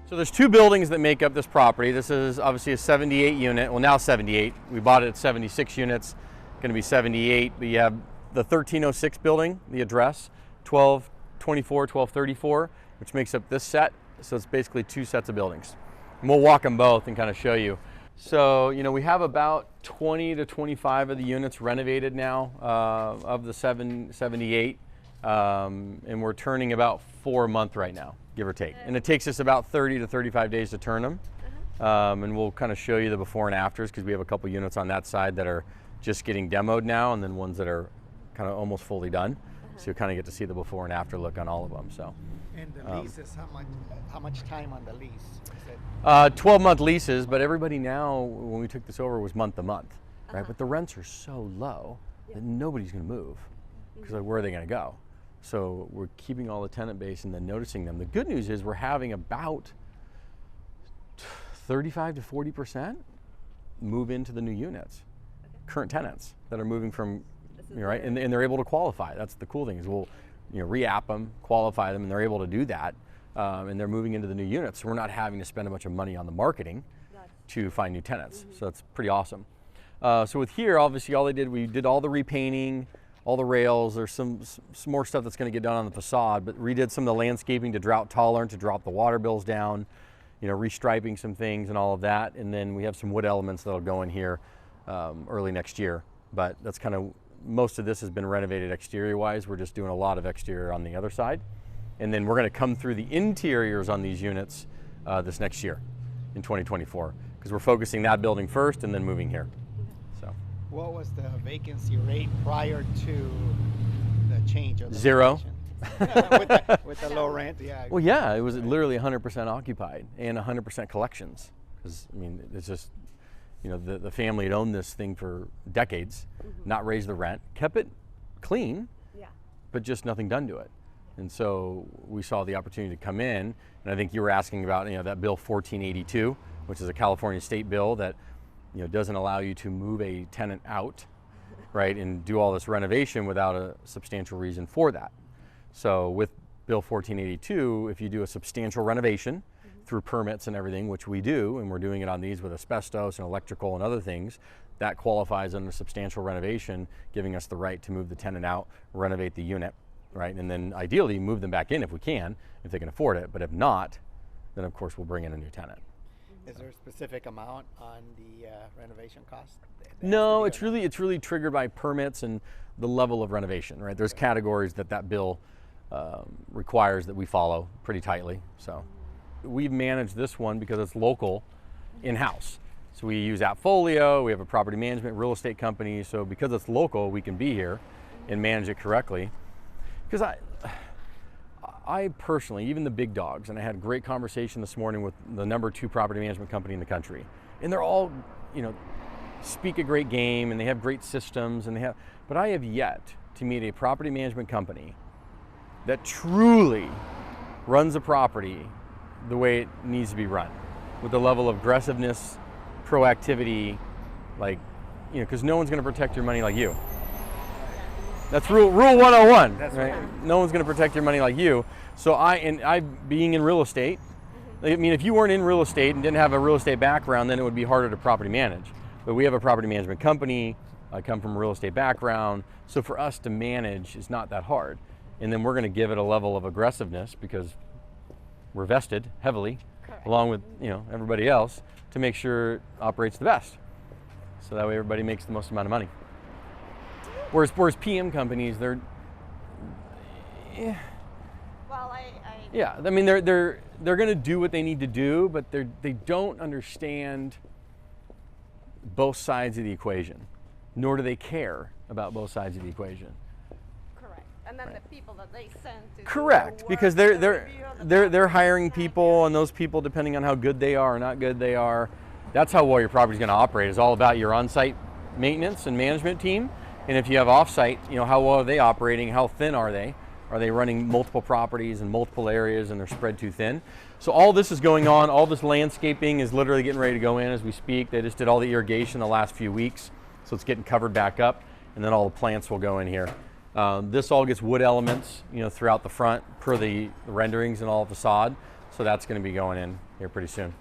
So there's two buildings that make up this property. This is obviously a 78 unit, well now 78. We bought it at 76 units, going to be 78, but you have the 1306 building, the address, 1224, 1234, which makes up this set. So it's basically two sets of buildings. And we'll walk them both and kind of show you. So, you know, we have about 20 to 25 of the units renovated now of the 78, and we're turning about 4 a month right now, give or take. And it takes us about 30 to 35 days to turn them. And we'll kind of show you the before and afters because we have a couple units on that side that are just getting demoed now, and then ones that are kind of almost fully done. So you'll kind of get to see the before and after look on all of them. So. And the leases, how much time on the lease? 12-month leases, but everybody now, when we took this over, was month to month, right? But the rents are so low that nobody's going to move because where are they going to go? So we're keeping all the tenant base and then noticing them. The good news is we're having about 35 to 40% move into the new units, current tenants that are moving from, right? And they're able to qualify. That's the cool thing is we'll, re-app them, qualify them, and they're able to do that. And they're moving into the new units. So we're not having to spend a bunch of money on the marketing to find new tenants. So that's pretty awesome. So with here, obviously all we did all the repainting, all the rails. There's some more stuff that's gonna get done on the facade, but redid some of the landscaping to drought tolerant, to drop the water bills down, restriping some things and all of that. And then we have some wood elements that'll go in here early next year. But that's kind of, most of this has been renovated exterior wise. We're just doing a lot of exterior on the other side. And then we're going to come through the interiors on these units this next year in 2024 because we're focusing that building first and then moving here. So, what was the vacancy rate prior to the change of the 0 with the low rent? Yeah. Well, yeah, it was literally 100% occupied and 100% collections because I mean it's just the family had owned this thing for decades, not raised the rent, kept it clean, but just nothing done to it. And so we saw the opportunity to come in, and I think you were asking about that bill 1482, which is a California state bill that doesn't allow you to move a tenant out, right, and do all this renovation without a substantial reason for that. So with Bill 1482, if you do a substantial renovation through permits and everything, which we do, and we're doing it on these with asbestos and electrical and other things, that qualifies under substantial renovation, giving us the right to move the tenant out, renovate the unit. Right, and then ideally move them back in if we can, if they can afford it. But if not, then of course we'll bring in a new tenant. Is there a specific amount on the renovation cost? No, it's really triggered by permits and the level of renovation. Right, there's categories that bill requires that we follow pretty tightly. So we've managed this one because it's local, in-house. So we use Appfolio. We have a property management real estate company. So because it's local, we can be here and manage it correctly. Because I personally, even the big dogs, and I had a great conversation this morning with the #2 property management company in the country, and they're all, speak a great game and they have great systems but I have yet to meet a property management company that truly runs a property the way it needs to be run, with the level of aggressiveness, proactivity, because no one's going to protect your money like you. That's rule 101. That's right? No one's going to protect your money like you. So I being in real estate, I mean, if you weren't in real estate and didn't have a real estate background, then it would be harder to property manage. But we have a property management company. I come from a real estate background. So for us to manage is not that hard. And then we're going to give it a level of aggressiveness because we're vested heavily, along with everybody else, to make sure it operates the best. So that way everybody makes the most amount of money. Whereas PM companies, they're, I mean, they're going to do what they need to do, but they don't understand both sides of the equation, nor do they care about both sides of the equation. Correct. And then the people that they send to correct, because they're hiring people, and those people, depending on how good they are or not good they are, that's how well your property is going to operate. It's all about your on-site maintenance and management team. And if you have off-site, how well are they operating? How thin are they? Are they running multiple properties in multiple areas and they're spread too thin? So all this is going on. All this landscaping is literally getting ready to go in as we speak. They just did all the irrigation the last few weeks, so it's getting covered back up, and then all the plants will go in here. This all gets wood elements, throughout the front per the renderings and all facade. So that's going to be going in here pretty soon.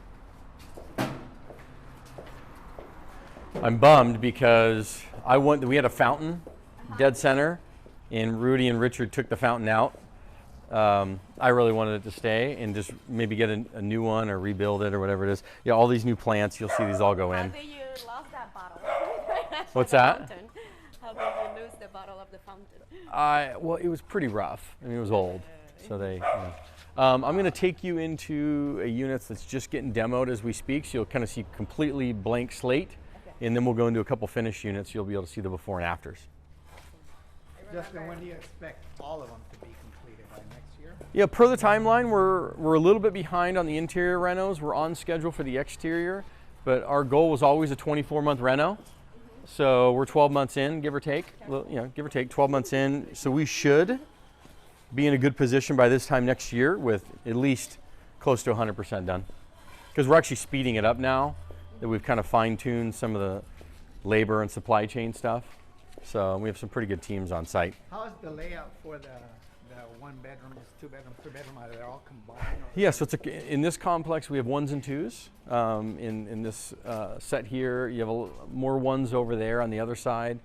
I'm bummed because we had a fountain dead center, and Rudy and Richard took the fountain out. I really wanted it to stay and just maybe get a new one or rebuild it or whatever it is. Yeah, all these new plants, you'll see these all go in. How did you lost that bottle? What's that? Fountain. How did you lose the bottle of the fountain? Well, it was pretty rough. I mean, it was old, so they. I'm going to take you into a unit that's just getting demoed as we speak, so you'll kind of see completely blank slate, and then we'll go into a couple finished units. You'll be able to see the before and afters. Justin, when do you expect all of them to be completed by next year? Yeah, per the timeline, we're a little bit behind on the interior renos. We're on schedule for the exterior, but our goal was always a 24-month reno. So we're 12 months in, give or take. Give or take 12 months in. So we should be in a good position by this time next year with at least close to 100% done. Because we're actually speeding it up now that we've kind of fine-tuned some of the labor and supply chain stuff. So we have some pretty good teams on site. How is the layout for the one bedroom, 2 bedroom, 3 bedroom? Are they all combined? Yeah, so in this complex we have 1s and 2s. In this set here, you have more 1s over there on the other side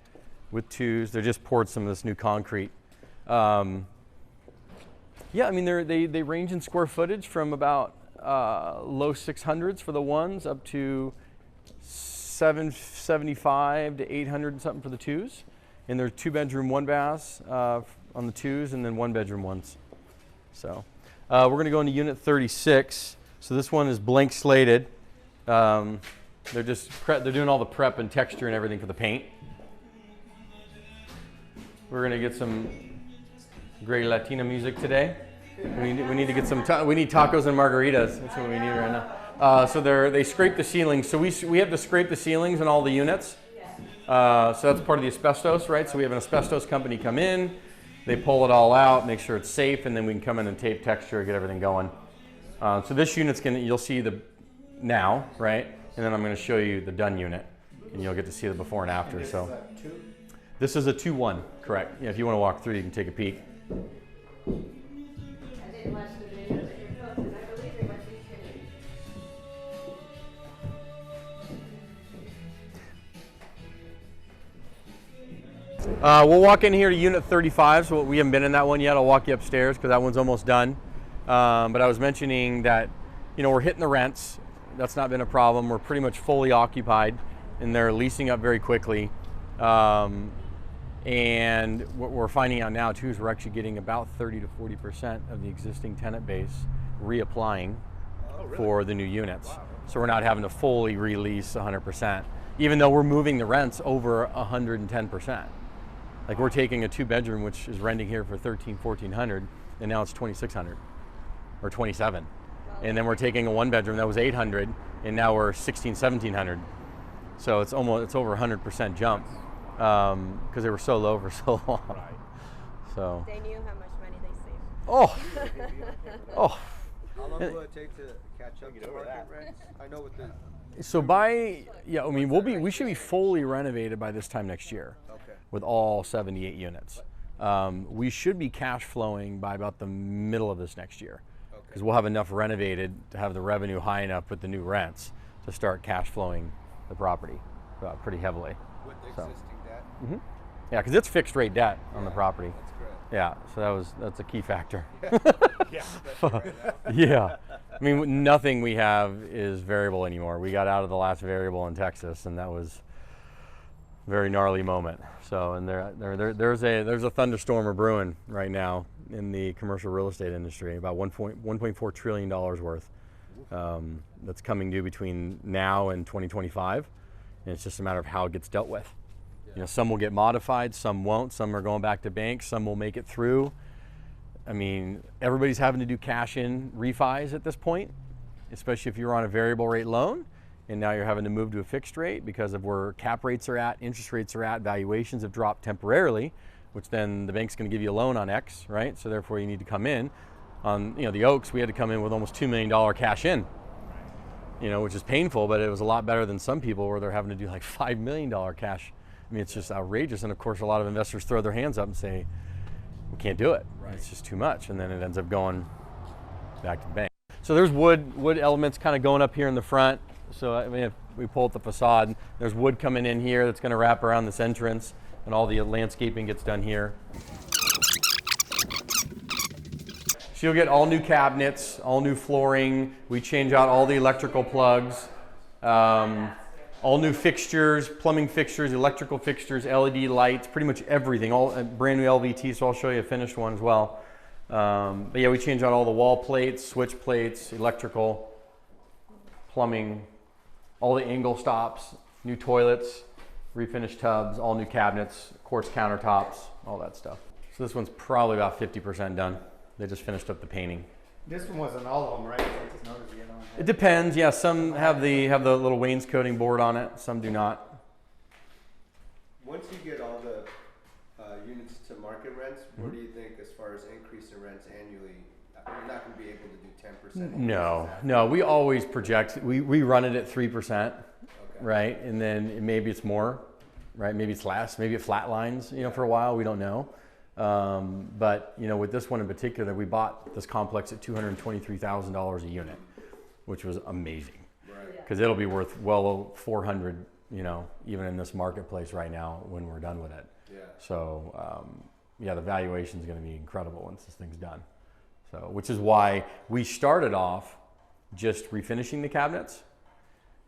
with 2s. They just poured some of this new concrete. Yeah, I mean they range in square footage from about low 600s for the 1s up to 775 to 800 and something for the 2s. And they're 2-bedroom, 1-baths on the 2s, and then 1-bedroom 1s. So we're going to go into unit 36. So this one is blank slated. They're doing all the prep and texture and everything for the paint. We're going to get some great Latina music today. We need to get we need tacos and margaritas. That's what we need right now. So they scrape the ceilings. So we have to scrape the ceilings in all the units. So that's part of the asbestos, right? So we have an asbestos company come in, they pull it all out, make sure it's safe, and then we can come in and tape texture, get everything going. So this unit's you'll see now, right? And then I'm going to show you the done unit, and you'll get to see the before and after. So this is a 2-1, correct? Yeah, if you want to walk through, you can take a peek. I didn't watch the video that you posted. I believe it was finished. We'll walk in here to unit 35, so we haven't been in that one yet. I'll walk you upstairs because that one's almost done. But I was mentioning that, we're hitting the rents. That's not been a problem. We're pretty much fully occupied, and they're leasing up very quickly. And what we're finding out now too is we're actually getting about 30 to 40% of the existing tenant base reapplying for the new units. Wow. So we're not having to fully release 100%, even though we're moving the rents over 110%. Like we're taking a 2-bedroom, which is renting here for $1,300-1,400, and now it's $2,600 or $2,700. And then we're taking a 1-bedroom that was $800, and now we're $1,600-1,700. So it's over 100% jump. Because they were so low for so long. Right. So they knew how much money they saved. Oh, oh. How long will it take to catch up to market rents? I know with the. So we should be fully renovated by this time next year. Okay. With all 78 units. We should be cash flowing by about the middle of this next year, because we'll have enough renovated to have the revenue high enough with the new rents to start cash flowing the property pretty heavily. With the existing debt? Mm-hmm. Yeah, because it's fixed rate debt on the property. That's correct. Yeah, so that's a key factor. Yeah, especially right now. Yeah, I mean nothing we have is variable anymore. We got out of the last variable in Texas, and that was a very gnarly moment. So, and there's a thunderstorm brewing right now in the commercial real estate industry, about $1.4 trillion worth. That's coming due between now and 2025. And it's just a matter of how it gets dealt with. Yeah. Some will get modified, some won't, some are going back to banks, some will make it through. I mean, everybody's having to do cash in refis at this point, especially if you're on a variable rate loan, and now you're having to move to a fixed rate because of where cap rates are at, interest rates are at, valuations have dropped temporarily, which then the bank's gonna give you a loan on X, right? So therefore you need to come in. On the Oaks, we had to come in with almost $2 million cash in. Which is painful, but it was a lot better than some people where they're having to do like $5 million cash. I mean, it's just outrageous. And of course, a lot of investors throw their hands up and say, we can't do it. Right. It's just too much. And then it ends up going back to the bank. So there's wood elements kind of going up here in the front. So I mean, if we pull up the facade, there's wood coming in here that's going to wrap around this entrance, and all the landscaping gets done here. So you'll get all new cabinets, all new flooring. We change out all the electrical plugs, all new fixtures, plumbing fixtures, electrical fixtures, LED lights, pretty much everything. All brand new LVT. So I'll show you a finished one as well. But yeah, we change out all the wall plates, switch plates, electrical, plumbing, all the angle stops, new toilets, refinished tubs, all new cabinets, quartz countertops, all that stuff. So this one's probably about 50% done. They just finished up the painting. This one wasn't all of them, right? I just noticed you don't have. It depends. Yeah, some have the little wainscoting board on it. Some do not. Once you get all the units to market rents, what do you think as far as increase in rents annually? You're not going to be able to do 10%. No. We always project. We run it at 3%, right? And then maybe it's more, right? Maybe it's less. Maybe it flatlines, for a while. We don't know. But with this one in particular, we bought this complex at $223,000 a unit, which was amazing. Because it'll be worth well over 400, even in this marketplace right now when we're done with it. Yeah. So the valuation is going to be incredible once this thing's done. So, which is why we started off just refinishing the cabinets,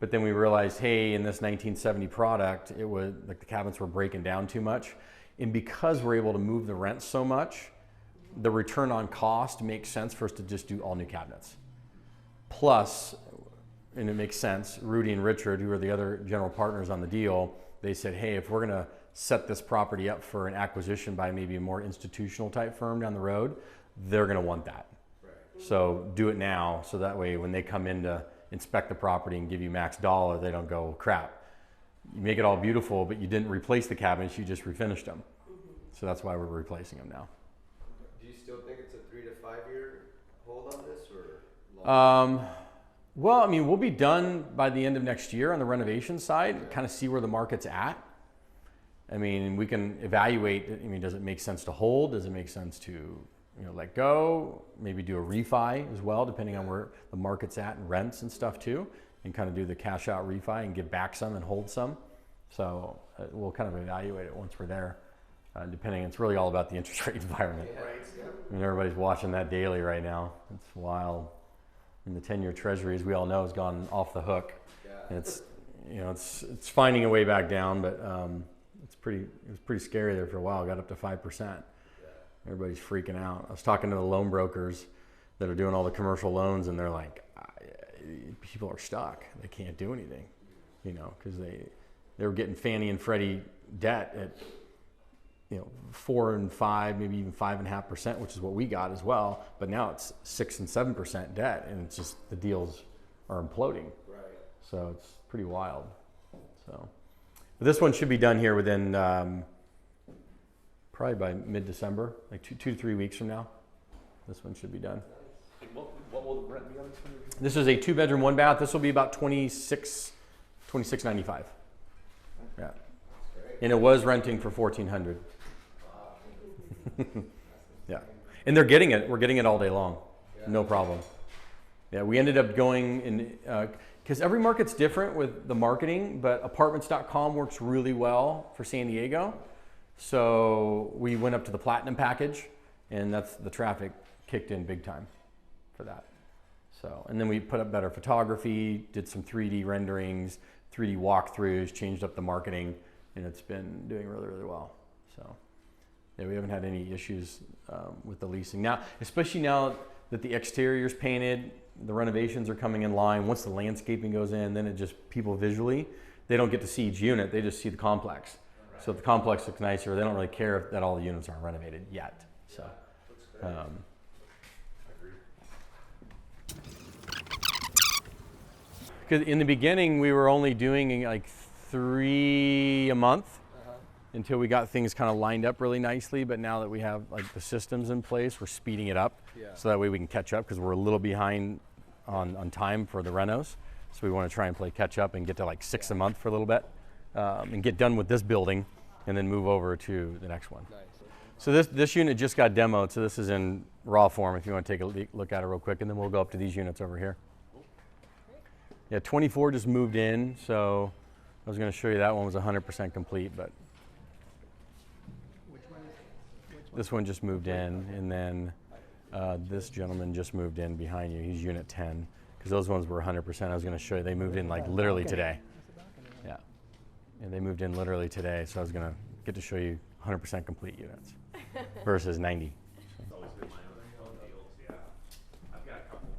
but then we realized, hey, in this 1970 product, it was like the cabinets were breaking down too much. And because we're able to move the rent so much, the return on cost makes sense for us to just do all new cabinets. Plus, and it makes sense, Rudy and Richard, who are the other general partners on the deal, they said, hey, if we're gonna set this property up for an acquisition by maybe a more institutional type firm down the road, they're gonna want that. Right. So do it now, so that way when they come in to inspect the property and give you max dollar, they don't go, crap. You make it all beautiful, but you didn't replace the cabinets, you just refinished them. So that's why we're replacing them now. Do you still think it's a 3 to 5 year hold on this, or long? Well, I mean, we'll be done by the end of next year on the renovation side, kind of see where the market's at. I mean, we can evaluate, does it make sense to hold? Does it make sense to let go? Maybe do a refi as well, depending on where the market's at and rents and stuff too. And kind of do the cash out refi and give back some and hold some. So we'll kind of evaluate it once we're there, depending. It's really all about the interest rate environment. Yeah, right. I mean, everybody's watching that daily right now. It's wild. And the 10-year treasury, as we all know, has gone off the hook. Yeah. And it's finding a way back down, but it was pretty scary there for a while. It got up to 5%. Yeah. Everybody's freaking out. I was talking to the loan brokers that are doing all the commercial loans, and they're like, people are stuck. They can't do anything, because they were getting Fannie and Freddie debt at 4 and 5, maybe even 5.5%, which is what we got as well. But now it's 6 and 7% debt, and it's just the deals are imploding. Right. So it's pretty wild. So, but this one should be done here within probably by mid-December, like 2 to 3 weeks from now. This one should be done. What will the rent be on this one? This is a 2-bedroom, 1-bath. This will be about $26.95. Yeah, and it was renting for $1,400. Yeah, and they're getting it. We're getting it all day long, no problem. Yeah, we ended up going in because every market's different with the marketing, but Apartments.com works really well for San Diego. So we went up to the Platinum package, and that's the traffic kicked in big time for that. So, and then we put up better photography, did some 3D renderings, 3D walkthroughs, changed up the marketing, and it's been doing really, really well. So, yeah, we haven't had any issues with the leasing. Now, especially now that the exterior's painted, the renovations are coming in line. Once the landscaping goes in, then it just, people visually, they don't get to see each unit, they just see the complex. So if the complex looks nicer, they don't really care if that all the units aren't renovated yet. So. Because in the beginning, we were only doing like 3 a month until we got things kind of lined up really nicely. But now that we have like the systems in place, we're speeding it up so that way we can catch up, because we're a little behind on time for the renos. So we want to try and play catch up and get to like 6 a month for a little bit and get done with this building and then move over to the next one. Nice. So this unit just got demoed, so this is in raw form if you want to take a look at it real quick, and then we'll go up to these units over here. Yeah, 24 just moved in, so I was going to show you that one was 100% complete, but this one just moved in, and then this gentleman just moved in behind you. He's unit 10, because those ones were 100%. I was going to show you, they moved in like literally today. Yeah, and they moved in literally today, so I was going to get to show you 100% complete units versus 90. It's always been my own deals, yeah. I've got a couple,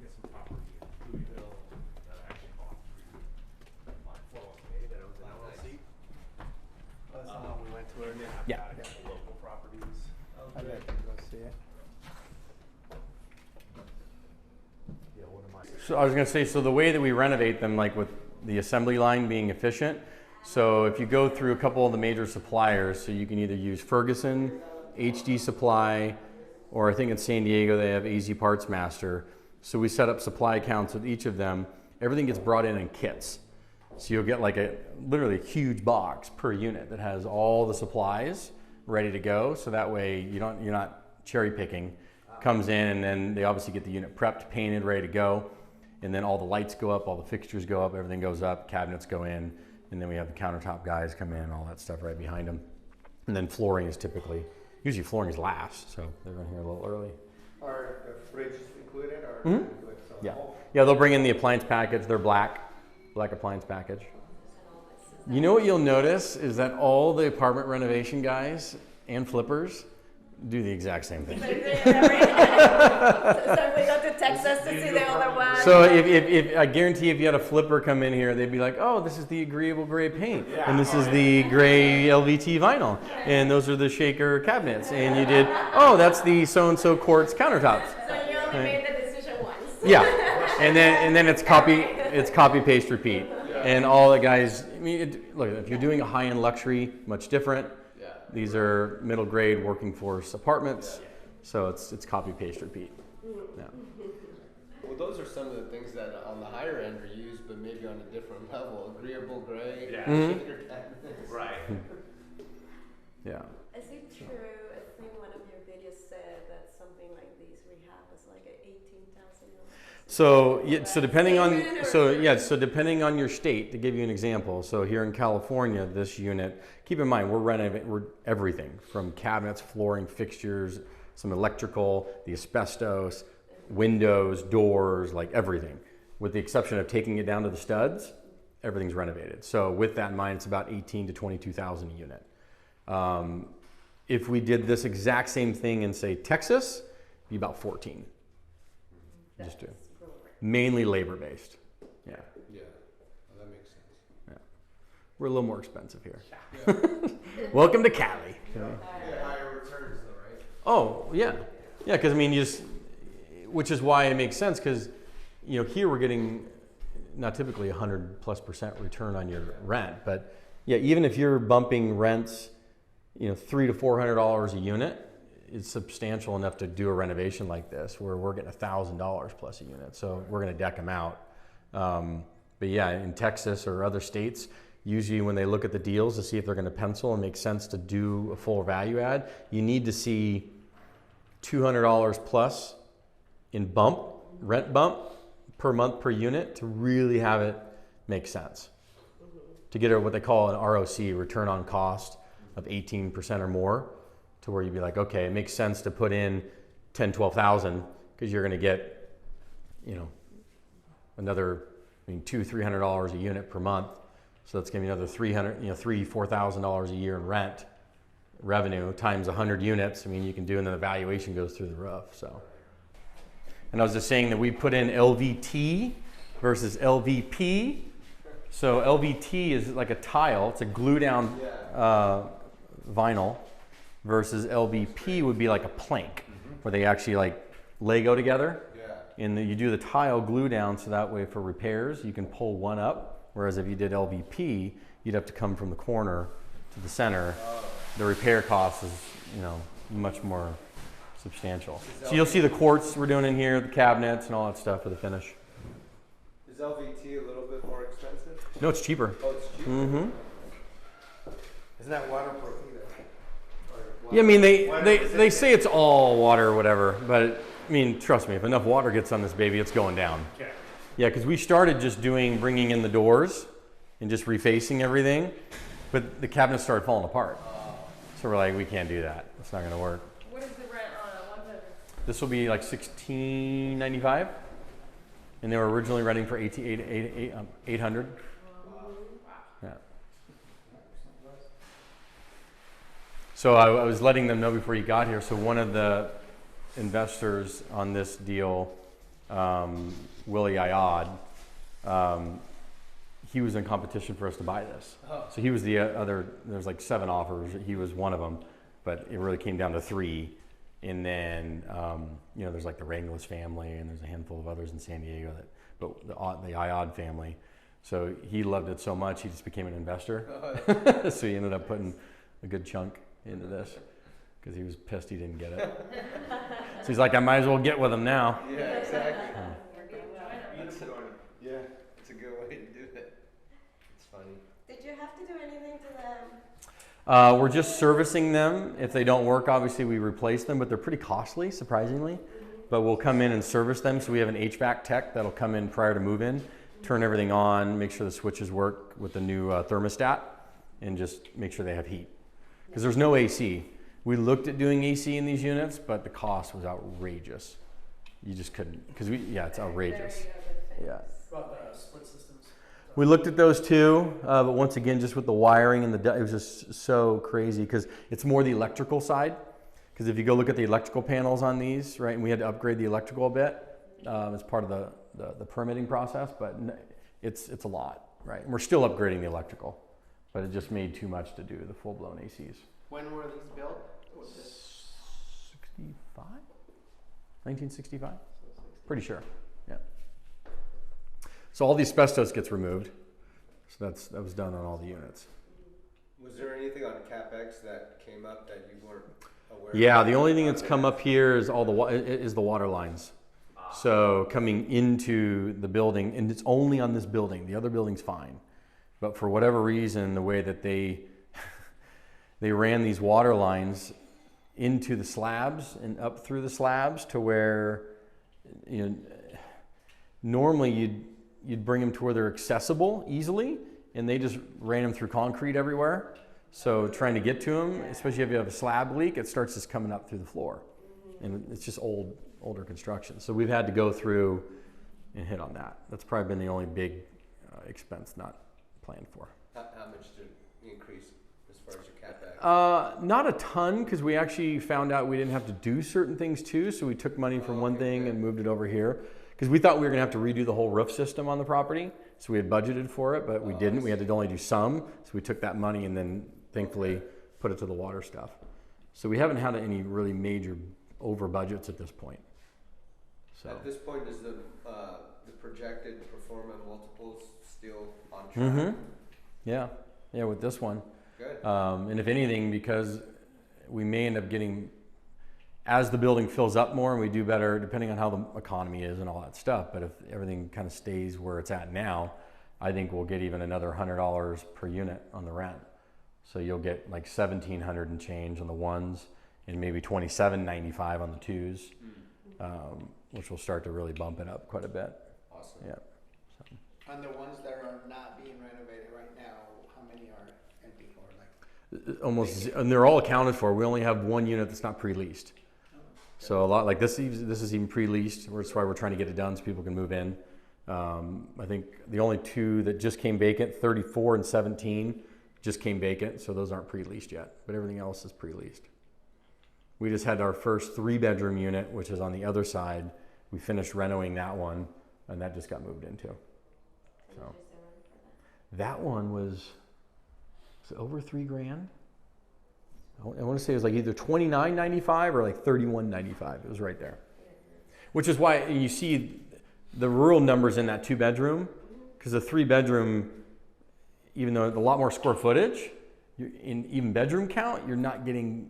get some property in Louisville that I actually bought through my 401k that was an LLC. That's the one we went to earlier. Yeah. I got the local properties. I'd like to go see it. Yeah, what am I? So I was going to say, so the way that we renovate them, like with the assembly line being efficient, so if you go through a couple of the major suppliers, so you can either use Ferguson, HD Supply, or I think in San Diego they have AZ Parts Master. So we set up supply accounts with each of them. Everything gets brought in kits. So you'll get like literally a huge box per unit that has all the supplies ready to go. So that way you're not cherry picking. Comes in, and then they obviously get the unit prepped, painted, ready to go. And then all the lights go up, all the fixtures go up, everything goes up, cabinets go in. And then we have the countertop guys come in, all that stuff right behind them. And then flooring is usually flooring is last, so they're in here a little early. Are the fridges included, or Mhm. Yeah, yeah, they'll bring in the appliance package. They're black appliance package. You know what you'll notice is that all the apartment renovation guys and flippers do the exact same thing. So if we go to Texas to see the other one. So if I guarantee if you had a flipper come in here, they'd be like, oh, this is the agreeable gray paint, and this is the gray LVT vinyl, and those are the shaker cabinets, and you did, oh, that's the so-and-so quartz countertops. So you only made the decision once. Yeah, and then it's copy paste repeat, and all the guys. I mean, look, if you're doing a high-end luxury, much different. These are middle grade working force apartments, so it's copy paste repeat. Yeah. Well, those are some of the things that on the higher end are used, but maybe on a different level. Agreeable gray. Yeah. shaker cabinets. Right. Yeah. Is it true? I think one of your videos said that something like this rehab was like $18,000. So depending on your state, to give you an example. So here in California, this unit, keep in mind we're everything from cabinets, flooring, fixtures, some electrical, the asbestos, windows, doors, like everything. With the exception of taking it down to the studs, everything's renovated. So with that in mind, it's about 18 to 22,000 a unit. If we did this exact same thing in say Texas, it'd be about 14. Just to. Mainly labor-based. Yeah. Yeah. Well, that makes sense. Yeah. We're a little more expensive here. Welcome to Cali. Higher returns though, right? Oh, yeah. Yeah, because I mean, which is why it makes sense, because here we're getting not typically 100+% return on your rent, but yeah, even if you're bumping rents, $300 to $400 a unit, it's substantial enough to do a renovation like this, where we're getting $1,000 plus a unit. So we're going to deck them out. But yeah, in Texas or other states, usually when they look at the deals to see if they're going to pencil and make sense to do a full value add, you need to see $200 plus in rent bump per month per unit to really have it make sense. To get what they call an ROC, return on cost, of 18% or more, to where you'd be like, okay, it makes sense to put in 10, 12,000 because you're going to get, another $200, $300 a unit per month. So that's going to be another $3,000, $4,000 a year in rent revenue times 100 units. I mean, you can do, and then the valuation goes through the roof. So, and I was just saying that we put in LVT versus LVP. So LVT is like a tile; it's a glue down vinyl. Versus LVP would be like a plank, where they actually like Lego together. Yeah. And you do the tile glue down, so that way for repairs you can pull one up. Whereas if you did LVP, you'd have to come from the corner to the center. The repair cost is much more substantial. So you'll see the quartz we're doing in here, the cabinets and all that stuff for the finish. Is LVT a little bit more expensive? No, it's cheaper. Oh, it's cheaper. Mm-hmm. Isn't that waterproof either? Yeah, I mean, Why they say it's all water or whatever, but I mean, trust me, if enough water gets on this baby, it's going down. Okay. Yeah, because we started just bringing in the doors and just refacing everything, but the cabinets started falling apart. So we're like, we can't do that. It's not gonna work. What is the rent on a 1 bedroom? This will be like $16.95, and they were originally renting for $800. Yeah. So I was letting them know before you got here. So one of the investors on this deal, Willie Iod, he was in competition for us to buy this. So he was the other. There's like 7 offers. He was one of them, but it really came down to 3. And then you know, there's like the Ranglis family, and there's a handful of others in San Diego but the Iod family. So he loved it so much, he just became an investor. So he ended up putting a good chunk into this because he was pissed he didn't get it. So he's like, I might as well get with him now. Yeah, exactly. Yeah, it's a good way to do it. It's funny. Did you have to do anything to them? We're just servicing them. If they don't work, obviously we replace them, but they're pretty costly, surprisingly. But we'll come in and service them. So we have an HVAC tech that'll come in prior to move-in, turn everything on, make sure the switches work with the new thermostat, and just make sure they have heat. Because there's no AC. We looked at doing AC in these units, but the cost was outrageous. You just couldn't, because it's outrageous. Yeah. About the split systems. We looked at those too, but once again, just with the wiring and it was just so crazy because it's more the electrical side. Because if you go look at the electrical panels on these, right, and we had to upgrade the electrical a bit as part of the permitting process, but it's a lot, right? And we're still upgrading the electrical, but it just made too much to do the full-blown ACs. When were these built? 65? 1965? Pretty sure, yeah. So all the asbestos gets removed. So that was done on all the units. Was there anything on CapEx that came up that you weren't aware of? Yeah, the only thing that's come up here is is the water lines. So coming into the building, and it's only on this building. The other building's fine, but for whatever reason, the way that they ran these water lines into the slabs and up through the slabs to where, you know, normally you'd bring them to where they're accessible easily, and they just ran them through concrete everywhere. So trying to get to them, especially if you have a slab leak, it starts just coming up through the floor, and it's just older construction. So we've had to go through and hit on that. That's probably been the only big expense not planned for. How much did it increase as far as your CapEx? Not a ton, because we actually found out we didn't have to do certain things too. So we took money from one thing and moved it over here, because we thought we were going to have to redo the whole roof system on the property. So we had budgeted for it, but we didn't. We had to only do some. So we took that money and then thankfully put it to the water stuff. So we haven't had any really major over budgets at this point. So At this point, is the projected performa multiples still on track? Mm-hmm. Yeah, with this one. Good. And if anything, because we may end up getting, as the building fills up more and we do better, depending on how the economy is and all that stuff, but if everything kind of stays where it's at now, I think we'll get even another $100 per unit on the rent. So you'll get like $1,700 and change on the ones, and maybe $2,795 on the twos, which will start to really bump it up quite a bit. Awesome. Yeah. On the ones that are not being renovated right now, how many are empty or like? Almost, and they're all accounted for. We only have one unit that's not pre-leased. So a lot like this is even pre-leased. That's why we're trying to get it done so people can move in. I think the only 2 that just came vacant, 34 and 17, just came vacant. So those aren't pre-leased yet, but everything else is pre-leased. We just had our first 3-bedroom unit, which is on the other side. We finished renovating that one, and that just got moved into. So that one was over $3,000. I want to say it was like either $29.95 or like $31.95. It was right there. Which is why you see the rural numbers in that 2-bedroom, because the 3-bedroom, even though a lot more square footage, in even bedroom count, you're not getting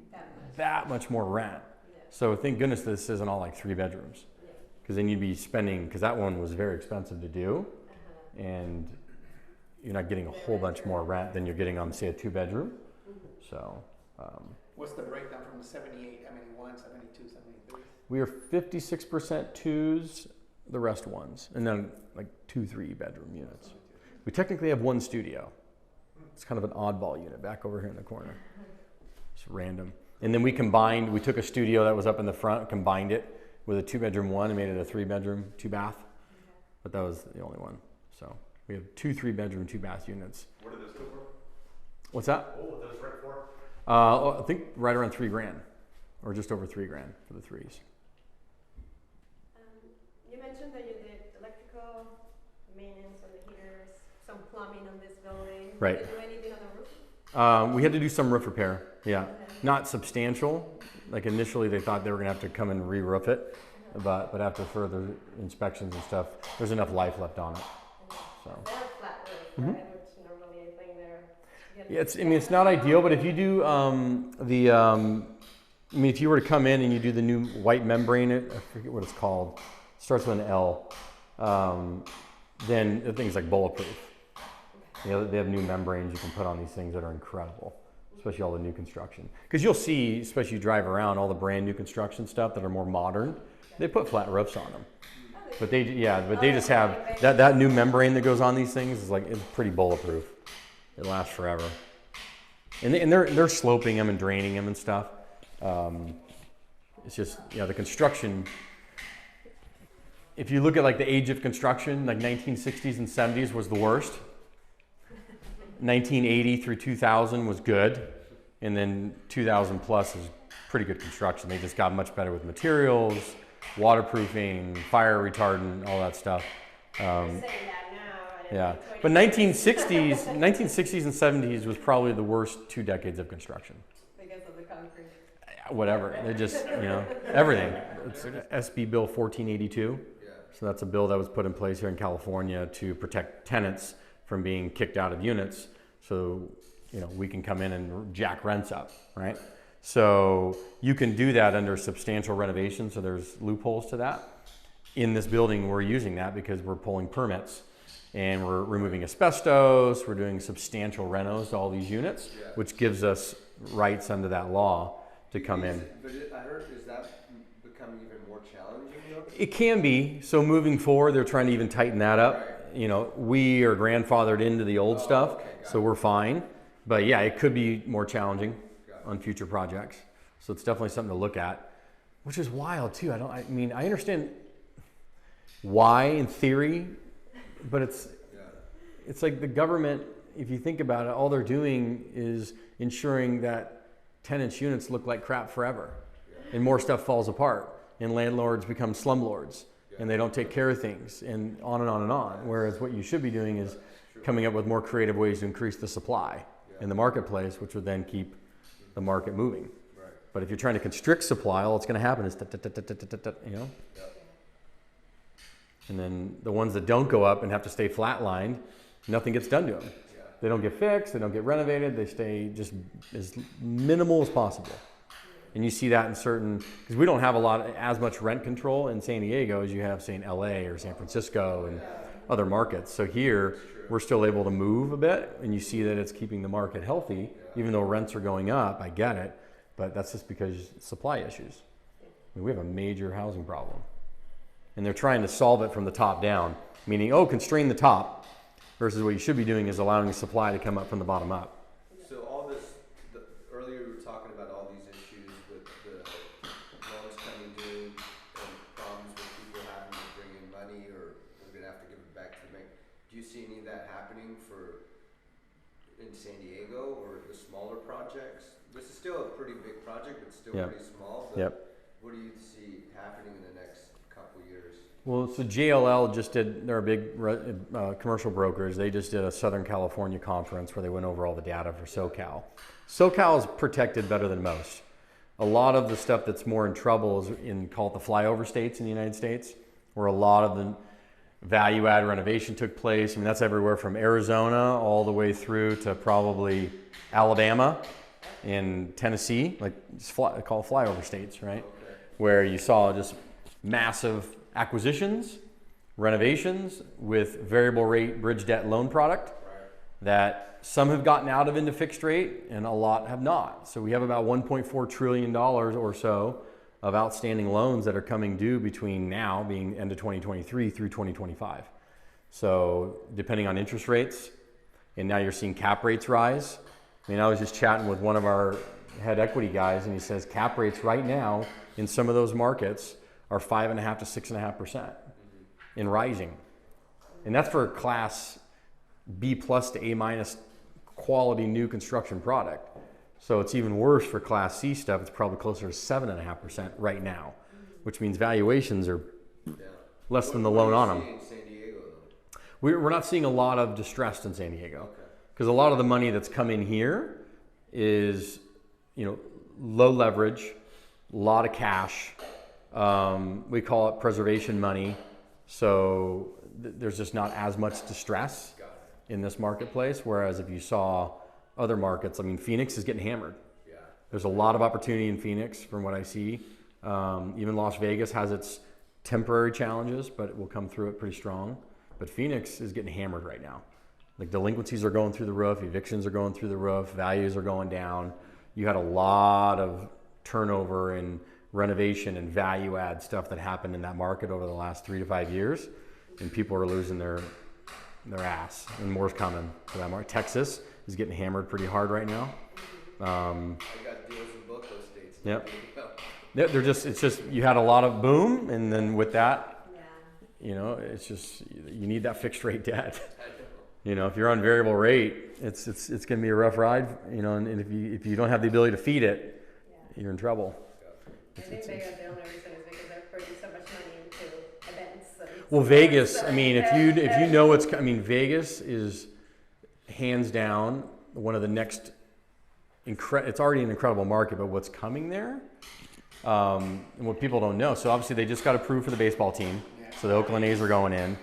that much more rent. So thank goodness this isn't all like 3 bedrooms, because then you'd be spending, because that one was very expensive to do, and you're not getting a whole bunch more rent than you're getting on, say, a 2-bedroom. So What's the breakdown from the 78? How many ones, 72, 73? We are 56% twos, the rest ones, and then like 2-3 bedroom units. We technically have one studio. It's kind of an oddball unit back over here in the corner. It's random. And then we took a studio that was up in the front, combined it with a 2-bedroom one and made it a 3-bedroom, 2-bath. But that was the only one. So we have 2 3-bedroom, 2-bath units. What did those go for? What's that? Oh, what those rent for? I think right around $3,000, or just over $3,000 for the threes. You mentioned that you did electrical maintenance on the heaters, some plumbing on this building. Right. Did you do anything on the roof? We had to do some roof repair. Yeah, not substantial. Like initially, they thought they were gonna have to come and re-roof it, but after further inspections and stuff, there's enough life left on it. So. They're flat roof, right? Which normally I think they're. Yeah, it's not ideal, but if you do if you were to come in and you do the new white membrane, I forget what it's called, it starts with an L, then the thing's like bulletproof. You know, they have new membranes you can put on these things that are incredible, especially all the new construction. Because you'll see, especially you drive around, all the brand new construction stuff that are more modern, they put flat roofs on them. But they just have that new membrane that goes on these things is it's pretty bulletproof. It lasts forever. And they're sloping them and draining them and stuff. It's just, the construction, if you look at the age of construction, 1960s and 70s was the worst. 1980 through 2000 was good. And then 2000 plus is pretty good construction. They just got much better with materials, waterproofing, fire retardant, all that stuff. Saying that now. Yeah, but 1960s and 70s was probably the worst 2 decades of construction. Because of the concrete. Whatever, they just, everything. It's SB Bill 1482. So that's a bill that was put in place here in California to protect tenants from being kicked out of units. So, we can come in and jack rents up, right? So you can do that under substantial renovation. So there's loopholes to that. In this building, we're using that because we're pulling permits and we're removing asbestos. We're doing substantial renos to all these units, which gives us rights under that law to come in. But I heard, is that becoming even more challenging though? It can be. So moving forward, they're trying to even tighten that up. Right. We are grandfathered into the old stuff, okay, so we're fine. But yeah, it could be more challenging on future projects. So it's definitely something to look at, which is wild too. I understand why in theory, but it's like the government, if you think about it, all they're doing is ensuring that tenants' units look like crap forever and more stuff falls apart and landlords become slumlords and they don't take care of things and on and on and on. Whereas what you should be doing is coming up with more creative ways to increase the supply in the marketplace, which would then keep the market moving. Right. But if you're trying to constrict supply, all that's going to happen is and then the ones that don't go up and have to stay flatlined, nothing gets done to them. Yeah. They don't get fixed, they don't get renovated, they stay just as minimal as possible. And you see that in certain, because we don't have as much rent control in San Diego as you have, say, in LA or San Francisco and other markets. So here, we're still able to move a bit, and you see that it's keeping the market healthy, even though rents are going up. I get it, but that's just because supply issues. We have a major housing problem, and they're trying to solve it from the top down, meaning, constrain the top, versus what you should be doing is allowing the supply to come up from the bottom up. So all this, earlier we were talking about all these issues with the loans coming due and problems with people having to bring in money or we're going to have to give it back to the bank. Do you see any of that happening in San Diego or the smaller projects? This is still a pretty big project, but still pretty small. But what do you see happening in the next couple years? Well, so JLL they're a big commercial brokers. They just did a Southern California conference where they went over all the data for SoCal. SoCal is protected better than most. A lot of the stuff that's more in trouble is called the flyover states in the United States, where a lot of the value-add renovation took place. That's everywhere from Arizona all the way through to probably Alabama and Tennessee, called flyover states, right? Okay. Where you saw just massive acquisitions, renovations with variable rate bridge debt loan product, that some have gotten out of into fixed rate and a lot have not. So we have about $1.4 trillion or so of outstanding loans that are coming due between now, being end of 2023 through 2025. So depending on interest rates, and now you're seeing cap rates rise. I mean, I was just chatting with one of our head equity guys, and he says cap rates right now in some of those markets are 5.5% to 6.5% and rising. And that's for a class B plus to A minus quality new construction product. So it's even worse for class C stuff. It's probably closer to 7.5% right now, which means valuations are less than the loan on them. In San Diego, though? We're not seeing a lot of distress in San Diego, because a lot of the money that's come in here is, low leverage, a lot of cash. We call it preservation money. So there's just not as much distress in this marketplace. Whereas if you saw other markets, I mean, Phoenix is getting hammered. Yeah. There's a lot of opportunity in Phoenix from what I see. Even Las Vegas has its temporary challenges, but it will come through it pretty strong. But Phoenix is getting hammered right now. Like delinquencies are going through the roof, evictions are going through the roof, values are going down. You had a lot of turnover and renovation and value add stuff that happened in that market over the last 3 to 5 years, and people are losing their ass, and more's coming to that market. Texas is getting hammered pretty hard right now. I got deals in both those states. Yep. It's just you had a lot of boom, and then with that, it's just you need that fixed rate debt. If you're on variable rate, it's going to be a rough ride. And if you don't have the ability to feed it, you're in trouble. I think the only reason is because they're putting so much money into events. Well, Vegas, I mean, if you know Vegas is hands down one of the next, it's already an incredible market, but what's coming there, and what people don't know. So obviously they just got approved for the baseball team. So the Oakland A's are going in.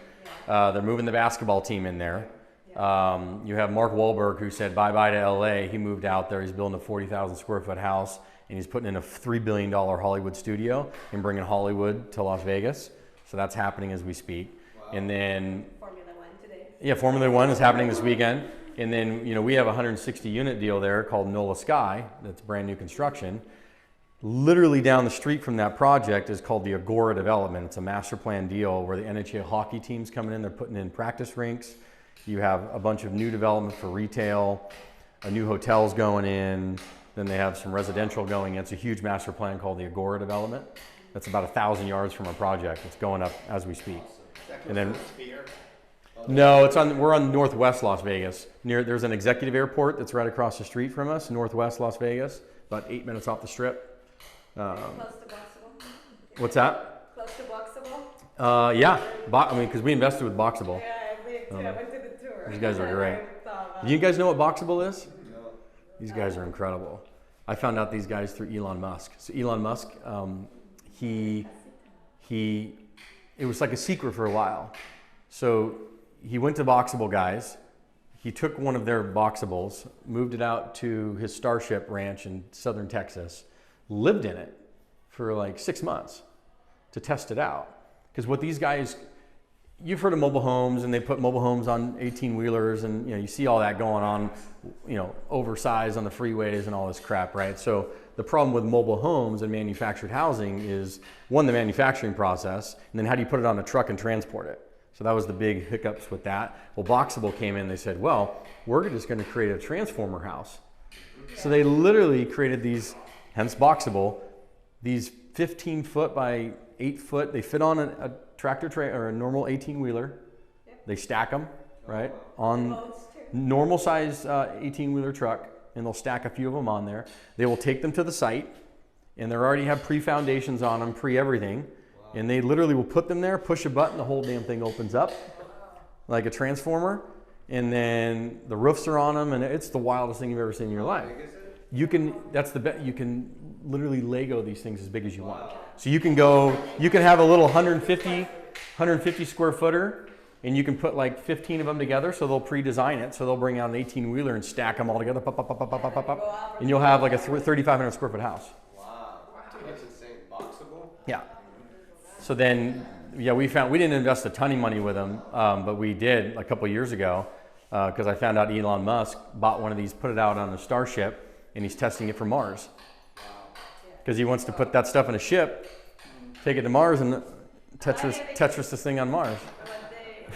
They're moving the basketball team in there. You have Mark Wahlberg, who said bye-bye to LA. He moved out there. He's building a 40,000 square foot house, and he's putting in a $3 billion Hollywood studio and bringing Hollywood to Las Vegas. So that's happening as we speak. Wow. And then Formula One today. Yeah, Formula One is happening this weekend. And then, we have a 160 unit deal there called NOLA Sky. That's brand new construction. Literally down the street from that project is called the Agora development. It's a master plan deal where the NHL hockey team's coming in. They're putting in practice rinks. You have a bunch of new development for retail, a new hotel's going in, then they have some residential going in. It's a huge master plan called the Agora development. That's about 1,000 yards from our project. It's going up as we speak. And then, no, we're on northwest Las Vegas. There's an executive airport that's right across the street from us, northwest Las Vegas, about 8 minutes off the strip. Close to Boxable? What's that? Close to Boxable? Yeah, because we invested with Boxable. Yeah, I went to the tour. These guys are great. Do you guys know what Boxable is? No. These guys are incredible. I found out these guys through Elon Musk. So Elon Musk, it was like a secret for a while. So he went to Boxable guys. He took one of their Boxables, moved it out to his Starship ranch in southern Texas, lived in it for like 6 months to test it out. Because what these guys, you've heard of mobile homes, and they put mobile homes on 18-wheelers, and you see all that going on, oversized on the freeways and all this crap, right? So the problem with mobile homes and manufactured housing is, one, the manufacturing process, and then how do you put it on a truck and transport it? So that was the big hiccups with that. Well, Boxable came in, they said, well, we're just going to create a transformer house. So they literally created these, hence Boxable, these 15-foot by 8-foot, they fit on a tractor or a normal 18-wheeler. Yep. They stack them, right, on normal size 18-wheeler truck, and they'll stack a few of them on there. They will take them to the site, and they already have pre-foundations on them, pre-everything, and they literally will put them there, push a button, the whole damn thing opens up like a transformer, and then the roofs are on them, and it's the wildest thing you've ever seen in your life. You can literally Lego these things as big as you want. So you can have a little 150 square footer, and you can put like 15 of them together. So they'll pre-design it. So they'll bring out an 18-wheeler and stack them all together, and you'll have like a 3,500 square foot house. Wow, that's insane. Boxable? Yeah. So then, we didn't invest a ton of money with them, but we did a couple of years ago. because I found out Elon Musk bought one of these, put it out on a Starship, and he's testing it for Mars. Because he wants to put that stuff in a ship, take it to Mars, and Tetris this thing on Mars.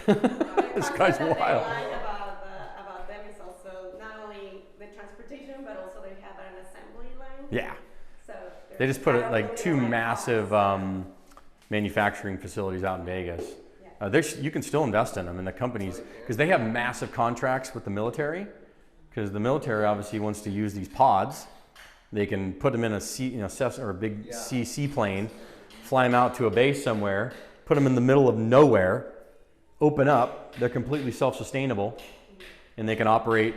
This guy's wild. About them is also not only the transportation, but also they have an assembly line. Yeah. So They just put it like 2 massive manufacturing facilities out in Vegas. You can still invest in them, and the companies, because they have massive contracts with the military, because the military obviously wants to use these pods. They can put them in a Cessna or a big seaplane, fly them out to a base somewhere, put them in the middle of nowhere, open up. They're completely self-sustainable, and they can operate,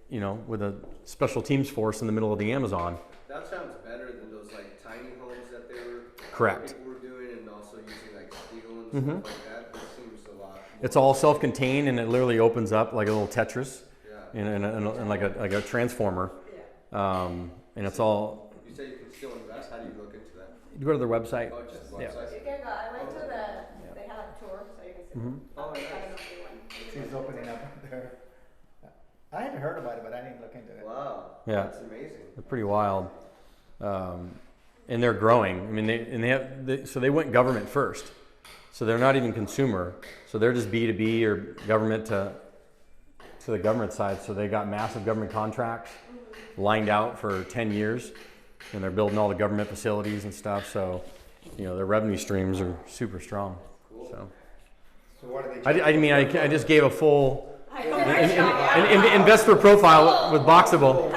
with a special teams force in the middle of the Amazon. That sounds better than those like tiny homes that Correct. people were doing, and also using like steel and stuff like that. This seems a lot. It's all self-contained, and it literally opens up like a little Tetris, Yeah. and like a transformer. And it's all. You say you can still invest. How do you look into that? You go to their website. Oh, just the Yeah. website. you can go. I went to they have a tour, so you can see. Mhm. Oh, I don't know nice. if you want. She's opening up there. I had heard about it, but I didn't look into it. Wow. Yeah. That's amazing. They're pretty wild, and they're growing. I mean, so they went government first, so they're not even consumer. So they're just B2B or government to the government side. So they got massive government contracts lined out for 10 years, and they're building all the government facilities and stuff. So, their revenue streams are super strong. So, what are they? I just gave a full investor profile with Boxable.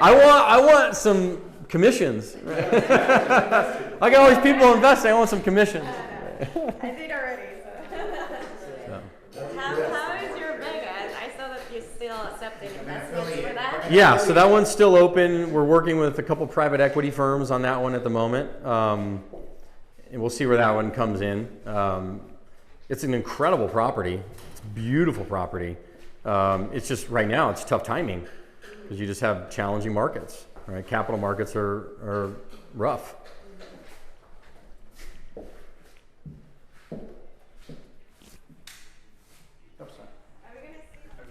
I want some commissions. I got all these people investing. I want some commissions. I did already. So. How is your Vegas? I saw that you're still accepting investments for that. Yeah, so that one's still open. We're working with a couple private equity firms on that one at the moment, and we'll see where that one comes in. It's an incredible property. It's a beautiful property. It's just right now it's tough timing because you just have challenging markets. Right, capital markets are rough.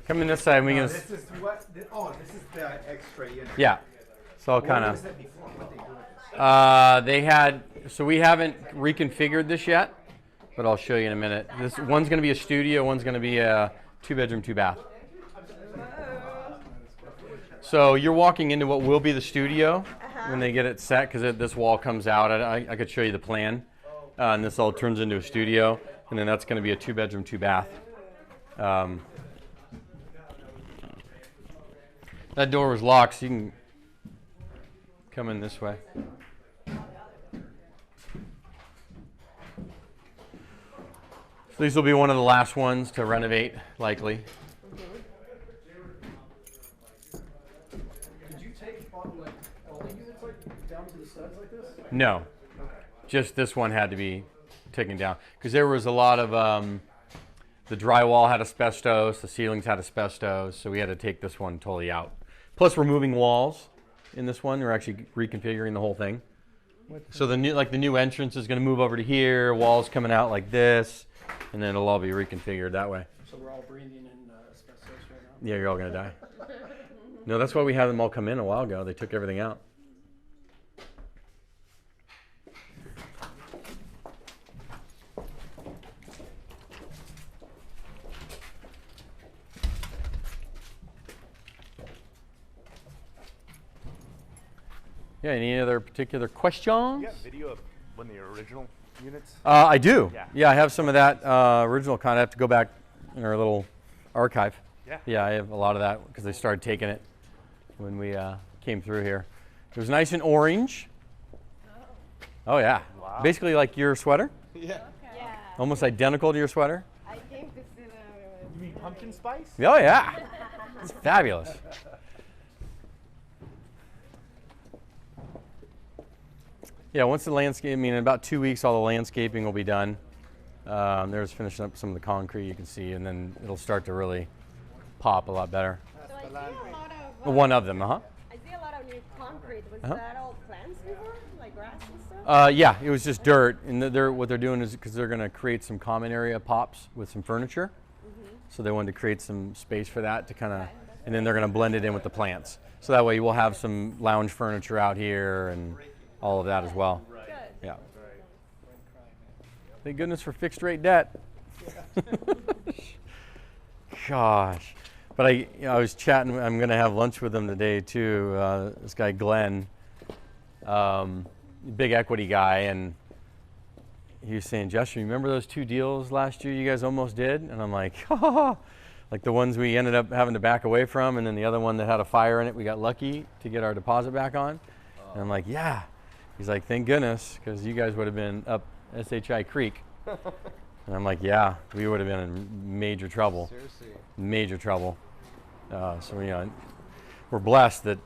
Coming this side, we can. This is what? This is the extra unit. Yeah, so What kind was of. that before? What they do? So we haven't reconfigured this yet, but I'll show you in a minute. This one's going to be a studio, one's going to be a 2-bedroom, 2-bath. So you're walking into what will be the studio when they get it set, because this wall comes out. I could show you the plan, and this all turns into a studio, and then that's going to be a 2-bedroom, 2-bath. That door was locked, so you can come in this way. So these will be one of the last ones to renovate, likely. Did you take all the units down to the studs like this? No, just this one had to be taken down because there was a lot of the drywall had asbestos, the ceilings had asbestos, so we had to take this one totally out. Plus, we're moving walls in this one. We're actually reconfiguring the whole thing. So the new entrance is going to move over to here. Walls coming out like this, and then it'll all be reconfigured that way. So we're all breathing in asbestos right now? Yeah, you're all going to die. No, that's why we had them all come in a while ago. They took everything out. Yeah, any other particular questions? You have video of one of the original units? I do. Yeah. Yeah, I have some of that original content. I have to go back in our little archive. Yeah. Yeah, I have a lot of that because they started taking it when we came through here. It was nice and orange. Oh yeah. Wow. Basically like your sweater. Yeah. Yeah. Almost identical to your sweater. I came to see them. You mean pumpkin spice? Oh yeah. It's fabulous. Yeah, once the landscape, in about 2 weeks, all the landscaping will be done. There's finishing up some of the concrete you can see, and then it'll start to really pop a lot better. So I see a lot of. One of them, I see a lot of new concrete. Was that all plants before, like grass and stuff? Yeah, it was just dirt, and what they're doing is because they're going to create some common area pops with some furniture. So they wanted to create some space for that to kind of, and then they're going to blend it in with the plants. So that way we'll have some lounge furniture out here and all of that as well. Yeah. Thank goodness for fixed rate debt. Gosh. But I was chatting, I'm going to have lunch with him today too. This guy Glenn, big equity guy, and he was saying, Justin, remember those 2 deals last year you guys almost did? And I'm like, like the ones we ended up having to back away from, and then the other one that had a fire in it, we got lucky to get our deposit back on. And I'm like, yeah. He's like, thank goodness, because you guys would have been up SHI Creek. And I'm like, yeah, we would have been in major trouble. Seriously. Major trouble. So, you know, we're blessed that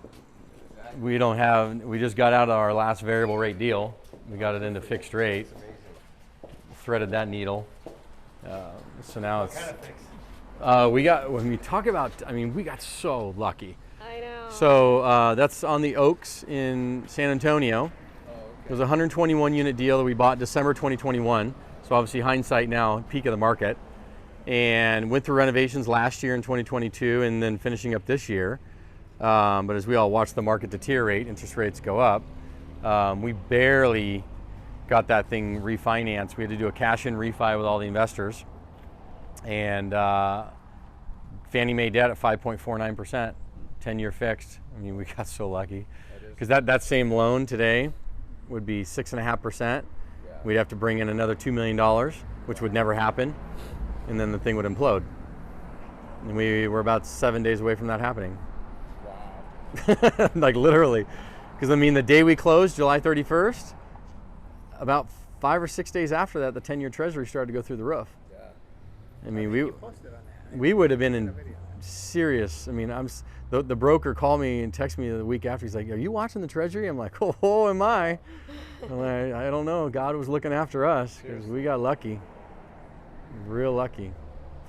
we just got out of our last variable rate deal. We got it into fixed rate, threaded that needle. So now it's, when we talk about, I mean, we got so lucky. I know. So that's on the Oaks in San Antonio. It was a 121 unit deal that we bought December 2021. So obviously hindsight now, peak of the market. And went through renovations last year in 2022 and then finishing up this year. But as we all watch the market deteriorate, interest rates go up, we barely got that thing refinanced. We had to do a cash-in refi with all the investors. And Fannie Mae debt at 5.49%, 10-year fixed. I mean, we got so lucky. Because that same loan today would be 6.5%. Yeah. We'd have to bring in another $2 million, which would never happen. And then the thing would implode. And we were about 7 days away from that happening. Wow. Like literally. Because I mean, the day we closed, July 31st, about 5 or 6 days after that, the 10-year treasury started to go through the roof. Yeah. I mean, we would have been in serious, I mean, the broker called me and texted me the week after. He's like, are you watching the treasury? I'm like, oh, am I? I'm like, I don't know. God was looking after us because we got lucky. Real lucky.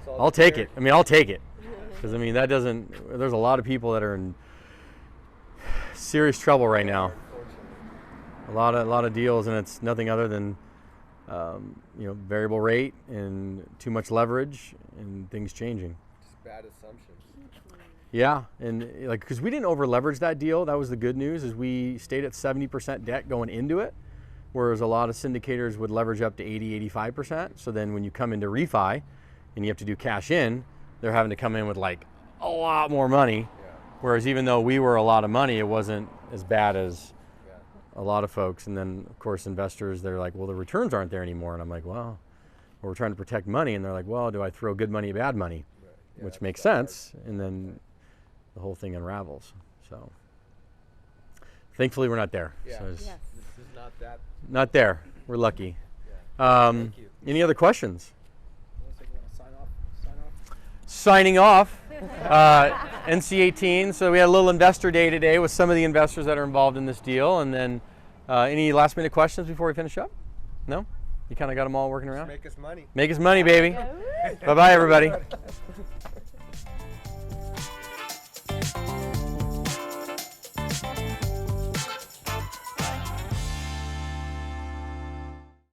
I'll take it. I mean, I'll take it. Because, I mean, there's a lot of people that are in serious trouble right now. A lot of deals, and it's nothing other than, variable rate and too much leverage and things changing. Just bad assumptions. Yeah, and because we didn't over leverage that deal. That was the good news, is we stayed at 70% debt going into it. Whereas a lot of syndicators would leverage up to 80, 85%. So then when you come into refi and you have to do cash in, they're having to come in with like a lot more money. Yeah. Whereas even though we were a lot of money, it wasn't as bad as a lot of folks. And then of course investors, they're like, well, the returns aren't there anymore. And I'm like, well, we're trying to protect money. And they're like, well, do I throw good money at bad money? Right. Yeah, which makes sense. And then the whole thing unravels. So thankfully we're not there. Yeah. So This is not that. Not there. We're lucky. Yeah. Thank you. Any other questions? Looks like you want to sign off? Signing off. NC18. So we had a little investor day today with some of the investors that are involved in this deal. And then any last minute questions before we finish up? No? You kind of got them all working around? Make us money. Make us money, baby. Bye-bye, everybody.